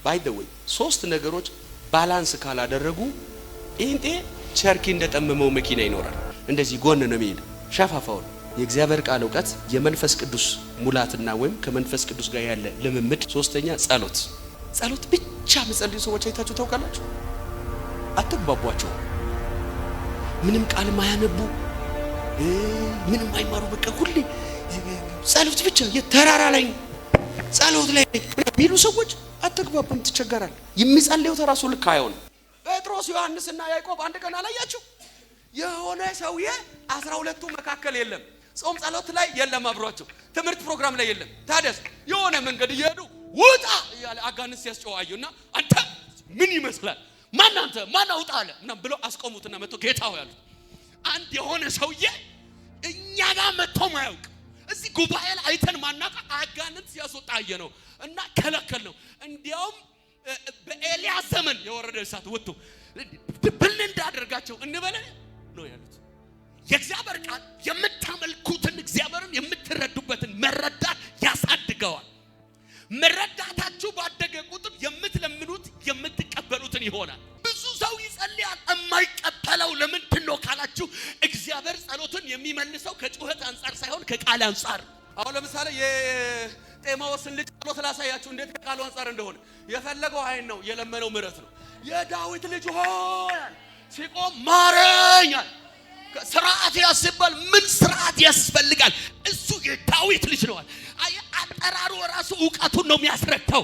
ባይ ዘ ዌይ ሶስት ነገሮች ባላንስ ካላደረጉ ጴንጤ ቸርኪ እንደጠመመው መኪና ይኖራል። እንደዚህ ጎን ነው የሚሄድ ሸፋፋው። የእግዚአብሔር ቃል ዕውቀት የመንፈስ ቅዱስ ሙላትና ወይም ከመንፈስ ቅዱስ ጋር ያለ ልምምድ። ሶስተኛ ጸሎት ብቻ መጸለዩ ሰዎች አይታችሁ ታውቃላችሁ? አትግባቧቸው። ምንም ቃል ማያነቡ ምንም አይማሩ፣ በቃ ሁሌ ጸሎት ብቻ የተራራ ላይ ጸሎት ላይ የሚሉ ሰዎች አትግባቡም፣ ትቸገራል። የሚጸልየው ተራሱ ልክ አይሆንም። ጴጥሮስ ዮሐንስና ያዕቆብ አንድ ቀን አላያችሁ? የሆነ ሰውዬ 12ቱ መካከል የለም፣ ጾም ጸሎት ላይ የለም፣ አብሯቸው ትምህርት ፕሮግራም ላይ የለም። ታዲያስ የሆነ መንገድ እየሄዱ ውጣ እያለ አጋንንት ሲያስጨዋዩና አንተ ምን ይመስላል ማን አውጣ አለ ምናምን ብሎ አስቆሙትና መጥቶ ጌታው ያሉት አንድ የሆነ ሰውዬ እኛ ጋር መጥቶ ማያውቅ እዚህ ጉባኤ ላይ አይተን ማናውቅ አጋንንት ሲያስወጣ ነው እና ከለከል ነው። እንዲያውም በኤልያስ ዘመን የወረደ እሳት ወጥቶ ብል እንዳደርጋቸው እንበለ ነው ያሉት። የእግዚአብሔር ቃል የምታመልኩትን እግዚአብሔርን የምትረዱበትን መረዳት ያሳድገዋል። መረዳታችሁ ባደገ ቁጥር የምትለምኑት የምትቀበሉትን ይሆናል። ብዙ ሰው ይጸልያል የማይቀበለው ለምንድን ነው ካላችሁ እግዚአብሔር ጸሎትን የሚመልሰው ከጩኸት አንፃር ሳይሆን ከቃል አንፃር። አሁን ለምሳሌ የጤማዎስን ልጅ ጸሎት ላሳያችሁ እንዴት ከቃሉ አንፃር እንደሆነ። የፈለገው አይን ነው፣ የለመነው ምሕረት ነው። የዳዊት ልጅ ሆይ ሲቆም ማረኛል። ስርዓት ያስባል። ምን ስርዓት ያስፈልጋል? እሱ የዳዊት ልጅ ነው። አጠራሩ ራሱ ዕውቀቱን ነው የሚያስረዳው።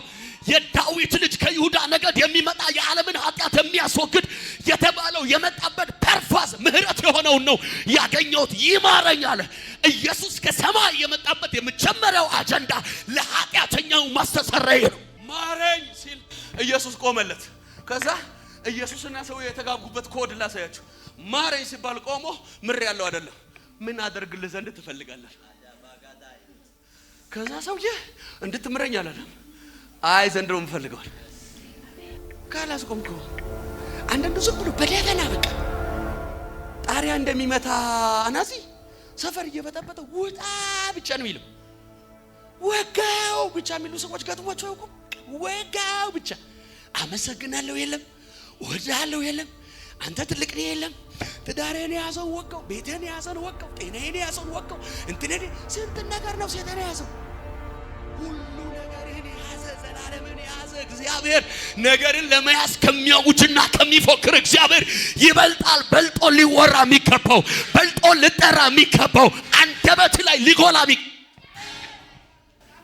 የዳዊት ልጅ ከይሁዳ ነገድ የሚመጣ የዓለምን ኃጢአት የሚያስወግድ የተባለው የመጣበት ፐርፐስ ምሕረት የሆነውን ነው ያገኘሁት። ይማረኛል። ኢየሱስ ከሰማይ የመጣበት የመጀመሪያው አጀንዳ ለኃጢአተኛው ማስተሰረይ ነው። ማረኝ ሲል ኢየሱስ ቆመለት። ከዛ ኢየሱስና ሰው የተጋቡበት ኮድ ላሳያችሁ። ማረኝ ሲባል ቆሞ ምር ያለው አይደለም፣ ምን አደርግልህ ዘንድ ትፈልጋለህ? ከዛ ሰውዬ እንድትምረኝ አላለም። አይ ዘንድሮ ምፈልገዋል ካላስቆምኩ አንዳንዱ ዝም ብሎ በደፈና በቃ ጣሪያ እንደሚመታ አናጺ ሰፈር እየበጠበጠ ውጣ ብቻ ነው የሚለው። ወጋው ብቻ የሚሉ ሰዎች ገጥሟቸው ያውቁ? ወጋው ብቻ አመሰግናለሁ የለም፣ ወዳለሁ የለም፣ አንተ ትልቅ ነህ የለም፣ ትዳሬን ያዘው ወጋው፣ ቤቴን ያዘው ወጋው፣ ጤናዬን ያዘው ወጋው፣ እንትኔ ስንት ነገር ነው ሴተን ያዘው። ሁሉ ነገርን ያዘ፣ ዘላለምን ያዘ። እግዚአብሔር ነገርን ለመያዝ ከሚያውጅና ከሚፎክር እግዚአብሔር ይበልጣል። በልጦ ሊወራ የሚገባው፣ በልጦ ሊጠራ የሚገባው፣ አንደበት ላይ ሊጎላ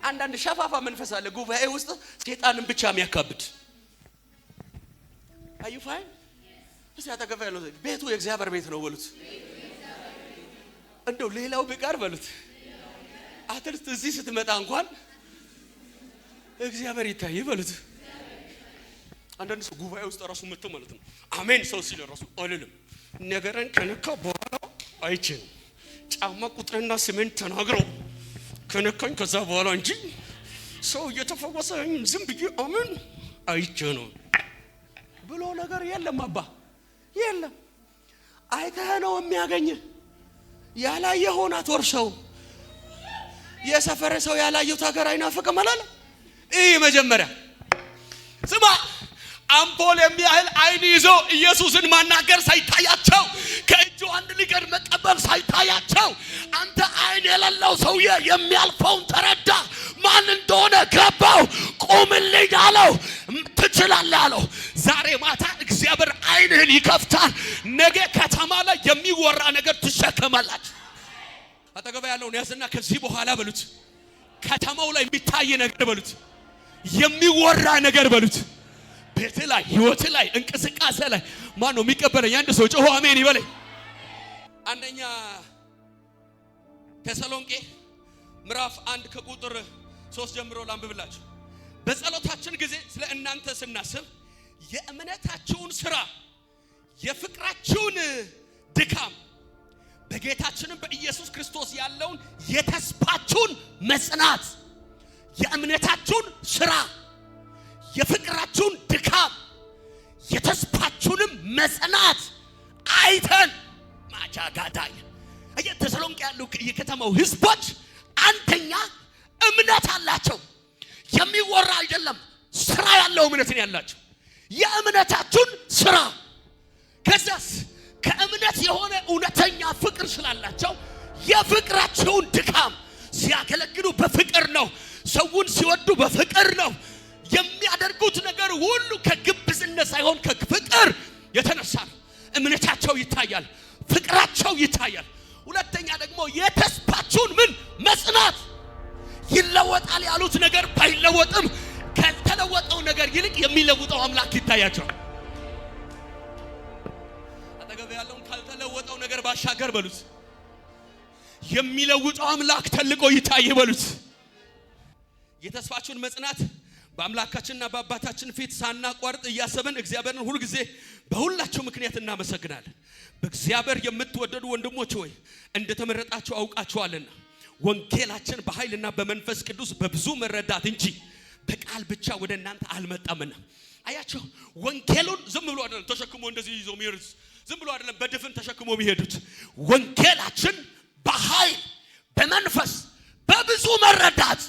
አንዳንድ ሸፋፋ መንፈስ አለ ጉባኤ ውስጥ ሴጣንን ብቻ የሚያካብድ። አይፋይ እስቲ አጠገብ ያለው ቤቱ የእግዚአብሔር ቤት ነው በሉት። እንደው ሌላው ቢቀር በሉት። አትርት እዚህ ስትመጣ እንኳን እግዚአብሔር ይታይ በሉት። አንዳንድ ሰው ጉባኤ ውስጥ ራሱ መጥቶ ማለት ነው አሜን ሰው ሲል ራሱ አልልም ነገርን ከነካ በኋላ አይቼን ጫማ ቁጥርና ስሜን ተናግረው ከነካኝ ከዛ በኋላ እንጂ ሰው እየተፈወሰኝ ዝም ብዬ አሜን አይቼ ነው ብሎ ነገር የለም። አባ የለም። አይተህ ነው የሚያገኝ። ያላየኸውን አትወርሰው። የሰፈረ ሰው ያላየው ታገር አይናፍቅም አላለ? ይህ መጀመሪያ ስማ። አምፖል የሚያህል አይን ይዞ ኢየሱስን ማናገር ሳይታያቸው ከእጁ አንድ ሊቀር መቀበል ሳይታያቸው አንተ አይን የሌለው ሰውዬ የሚያልፈውን ተረዳ። ማን እንደሆነ ገባው። ቁምልኝ አለው። ትችላለህ አለው። ዛሬ ማታ እግዚአብሔር አይንህን ይከፍታል። ነገ ከተማ ላይ የሚወራ ነገር ትሸከማላችሁ። አጠገብ ያለውን ያዝና ከዚህ በኋላ በሉት ከተማው ላይ የሚታይ ነገር በሉት፣ የሚወራ ነገር በሉት። ቤት ላይ ህይወት ላይ እንቅስቃሴ ላይ ማን ነው የሚቀበለኝ? አንድ ሰው ጮሆ አሜን ይበለኝ። አንደኛ ተሰሎንቄ ምዕራፍ 1 ከቁጥር 3 ጀምሮ ላንብብላችሁ። በጸሎታችን ጊዜ ስለ እናንተ ስናስብ የእምነታችሁን ስራ፣ የፍቅራችሁን ድካም፣ በጌታችንም በኢየሱስ ክርስቶስ ያለውን የተስፋችሁን መጽናት፣ የእምነታችሁን ስራ፣ የፍቅራችሁን ድካም፣ የተስፋችሁንም መጽናት አይተን ማጃጋዳይ ተሰሎንቄ ያሉ የከተማው ህዝቦች አንደኛ እምነት አላቸው። የሚወራ አይደለም፣ ስራ ያለው እምነት ነው ያላቸው። የእምነታችሁን ስራ ከዛስ ከእምነት የሆነ እውነተኛ ፍቅር ስላላቸው የፍቅራቸውን ድካም ሲያገለግሉ በፍቅር ነው። ሰውን ሲወዱ በፍቅር ነው። የሚያደርጉት ነገር ሁሉ ከግብዝነት ሳይሆን ከፍቅር የተነሳ ነው። እምነታቸው ይታያል፣ ፍቅራቸው ይታያል። ሁለተኛ ደግሞ የተስፋችሁን ምን መጽናት ይለወጣል ያሉት ነገር ባይለወጥም ከተለወጠው ነገር ይልቅ የሚለውጠው አምላክ ይታያቸው። አጠገብ ያለውን ካልተለወጠው ነገር ባሻገር በሉት የሚለውጠው አምላክ ተልቆ ይታይ በሉት። የተስፋችሁን መጽናት በአምላካችንና በአባታችን ፊት ሳናቋርጥ እያሰብን እግዚአብሔርን ሁሉ ጊዜ በሁላችሁ ምክንያት እናመሰግናለን። በእግዚአብሔር የምትወደዱ ወንድሞች ሆይ እንደተመረጣችሁ አውቃችኋልና ወንጌላችን በኃይልና በመንፈስ ቅዱስ በብዙ መረዳት እንጂ በቃል ብቻ ወደ እናንተ አልመጣምና። አያችሁ ወንጌሉን ዝም ብሎ አይደለም ተሸክሞ እንደዚህ ይዞ የሚሄዱት፣ ዝም ብሎ አይደለም በድፍን ተሸክሞ የሚሄዱት። ወንጌላችን በኃይል በመንፈስ በብዙ መረዳት።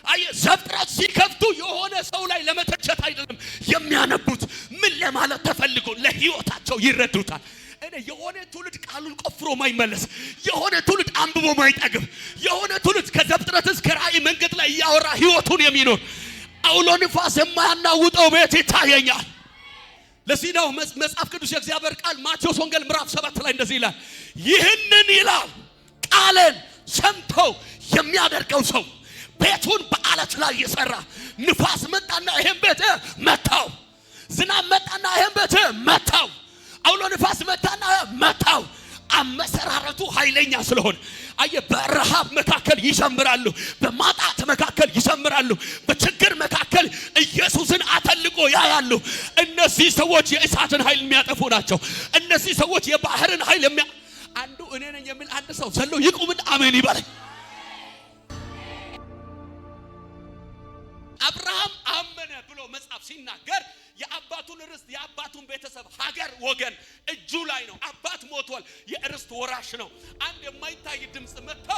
አይ ዘፍጥረት ሲከፍቱ የሆነ ሰው ላይ ለመተቸት አይደለም የሚያነቡት። ምን ለማለት ተፈልጎ ለህይወታቸው ይረዱታል። እኔ የሆነ ትውልድ ቃሉን ቆፍሮ ማይመለስ፣ የሆነ ትውልድ አንብቦ ማይጠግብ፣ የሆነ ትውልድ ከዘፍጥረት እስከ ራእይ መንገድ ላይ ያወራ ህይወቱን የሚኖር አውሎ ንፋስ የማያናውጠው ቤት ይታየኛል። ለዚህ ነው መጽሐፍ ቅዱስ የእግዚአብሔር ቃል ማቴዎስ ወንጌል ምዕራፍ 7 ላይ እንደዚህ ይላል፣ ይህንን ይላል ቃልን ሰምቶ የሚያደርገው ሰው ቤቱን በአለት ላይ የሰራ ንፋስ መጣና ይሄን ቤት መታው፣ ዝናብ መጣና ይሄን ቤት መታው፣ አውሎ ንፋስ መጣና መታው። አመሰራረቱ ኃይለኛ ስለሆነ አየ በረሃብ መካከል ይዘምራሉ፣ በማጣት መካከል ይዘምራሉ፣ በችግር መካከል ኢየሱስን አተልቆ ያያሉ። እነዚህ ሰዎች የእሳትን ኃይል የሚያጠፉ ናቸው። እነዚህ ሰዎች የባህርን ኃይል አንዱ እኔ ነኝ የሚል አንድ ሰው ዘሎ ይቁምና አሜን ይበል። አብርሃም አመነ ብሎ መጽሐፍ ሲናገር የአባቱን ርስት የአባቱን ቤተሰብ ሀገር ወገን እጁ ላይ ነው። አባት ሞቷል፣ የርስት ወራሽ ነው። አንድ የማይታይ ድምጽ መጥቶ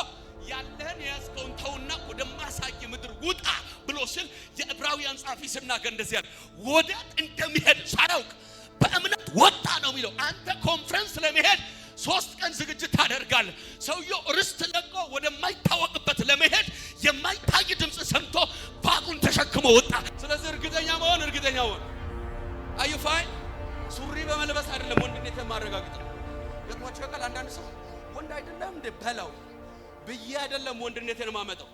ያለህን የያዝከውን ተውና ወደማሳይ ምድር ውጣ ብሎ ሲል የዕብራውያን ጻፊ ሲናገር እንደዚህ ያለ ወዴት እንደሚሄድ ሳያውቅ በእምነት ወጣ ነው የሚለው። አንተ ኮንፈረንስ ለመሄድ 3 ቀን ዝግጅት ታደርጋለህ። ሰውየው ርስት ለቆ ወደማይታወቅበት ለመሄድ የማይታይ ድምጽ ሰምቶ ባቁን ተሸክሞ ወጣ። ስለዚህ እርግጠኛ መሆን አዩፋይ ሱሪ በመልበስ አይደለም ወንድነቴ ማረጋግጥ ነው። ገጥሟቸው ቃል አንዳንድ ሰው ወንድ አይደለም እንደ በላው ብዬ አይደለም ወንድነቴን ማመጣው።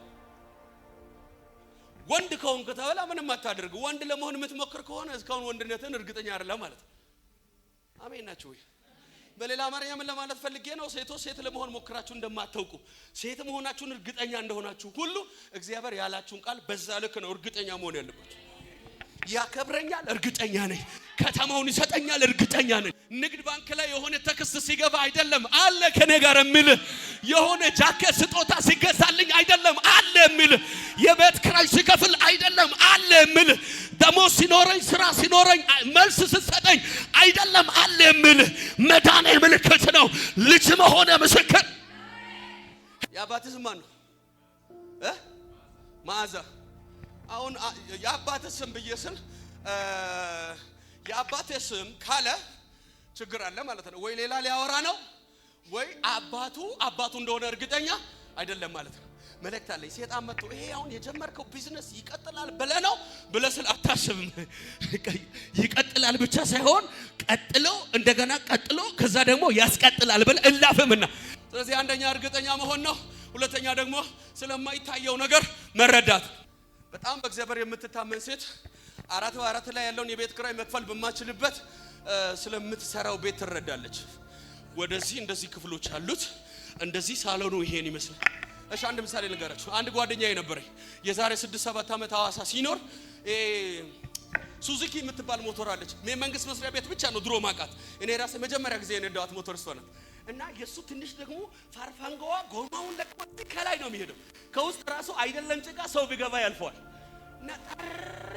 ወንድ ከሆንክ ተበላ ምንም አታደርግ። ወንድ ለመሆን የምትሞክር ከሆነ እስካሁን ወንድነትን እርግጠኛ አይደለም ማለት ነው። አሜን ናችሁ ወይ? በሌላ አማርኛ ምን ለማለት ፈልጌ ነው? ሴቶች ሴት ለመሆን ሞክራችሁ እንደማታውቁ ሴት መሆናችሁን እርግጠኛ እንደሆናችሁ ሁሉ እግዚአብሔር ያላችሁን ቃል በዛ ልክ ነው እርግጠኛ መሆን ያለባችሁ። ያከብረኛል እርግጠኛ ነኝ፣ ከተማውን ይሰጠኛል እርግጠኛ ነኝ። ንግድ ባንክ ላይ የሆነ ተክስ ሲገባ አይደለም አለ ከኔ ጋር የሚል፣ የሆነ ጃኬት ስጦታ ሲገዛልኝ አይደለም አለ የሚል፣ የቤት ክራይ ሲከፍል አይደለም አለ የሚል፣ ደሞዝ ሲኖረኝ ስራ ሲኖረኝ መልስ ስትሰጠኝ አይደለም አለ የሚል መዳኔ ምልክት ነው። ልጅ መሆነ ምስክር። የአባትህ ስም ማን ነው? ማዕዛ። አሁን የአባትህ ስም ብዬ ስል የአባትህ ስም ካለ ችግር አለ ማለት ነው። ወይ ሌላ ሊያወራ ነው፣ ወይ አባቱ እንደሆነ እርግጠኛ አይደለም ማለት ነው። መልእክት አለኝ። ሰይጣን መጥቶ ይሄ አሁን የጀመርከው ቢዝነስ ይቀጥላል ብለህ ነው ብለህ ስል አታስብም። ይቀጥላል ብቻ ሳይሆን ቀጥሎ እንደገና ቀጥሎ ከዛ ደግሞ ያስቀጥላል ብለህ እላፍምና። ስለዚህ አንደኛ እርግጠኛ መሆን ነው። ሁለተኛ ደግሞ ስለማይታየው ነገር መረዳት። በጣም በእግዚአብሔር የምትታመን ሴት 4 ላይ ያለውን የቤት ኪራይ መክፈል በማችልበት ስለምትሰራው ቤት ትረዳለች። ወደዚህ እንደዚህ ክፍሎች አሉት፣ እንደዚህ ሳሎኑ ይሄን ይመስላል። እሺ አንድ ምሳሌ ልንገራችሁ። አንድ ጓደኛዬ ነበረኝ የዛሬ 6-7 ዓመት ሐዋሳ ሲኖር ሱዙኪ የምትባል ሞተር አለች። መንግስት መስሪያ ቤት ብቻ ነው ድሮ ማቃት። እኔ ራሴ መጀመሪያ ጊዜ የነዳኋት ሞተር እሷ ናት። እና የሱ ትንሽ ደግሞ ፋርፋንጋዋ ጎማውን ለቅሞ ከላይ ነው የሚሄደው። ከውስጥ ራሱ አይደለም ጭቃ ሰው ቢገባ ያልፈዋል። እና ጠር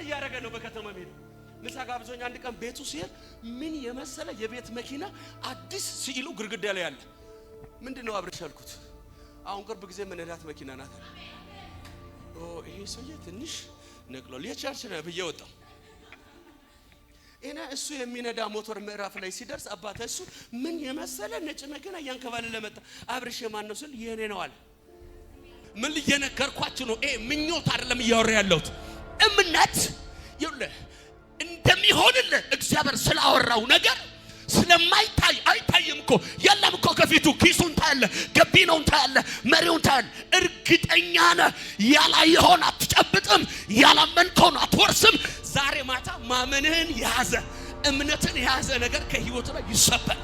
እያደረገ ነው በከተማ የሚሄደው። ምሳ ጋብዞኝ አንድ ቀን ቤቱ ሲሄድ ምን የመሰለ የቤት መኪና አዲስ ሲሉ ግርግዳ ላይ ያለ ምንድነው አብረሽ አልኩት። አሁን ቅርብ ጊዜ መነዳት መኪና ናት። ይሄ ሰውዬ ትንሽ ነቅሎ ለቸርች ነው ብዬ ወጣሁ። እና እሱ የሚነዳ ሞተር ምዕራፍ ላይ ሲደርስ አባቴ እሱ ምን የመሰለ ነጭ መኪና ያንከባለለ መጣ። አብርሽ ማን ነው ስል የኔ ነው አለ። ምን ልየነገርኳችሁ ነው? ምኞት አይደለም እያወራ ያለሁት እምነት ይኸውልህ እንደሚሆንልህ እግዚአብሔር ስላወራው ነገር ስለማይታይ አይታይም እኮ የለም እኮ ከፊቱ ኪሱን ታያለህ፣ ገቢነውን ታያለህ፣ መሪውን ታያለህ። እርግጠኛ ነህ ያላየኸውን አትጨብጥም፣ ያላመንከውን አትወርስም። ዛሬ ማታ ማመንህን የያዘ እምነትን የያዘ ነገር ከህይወት ላይ ይሰበራል።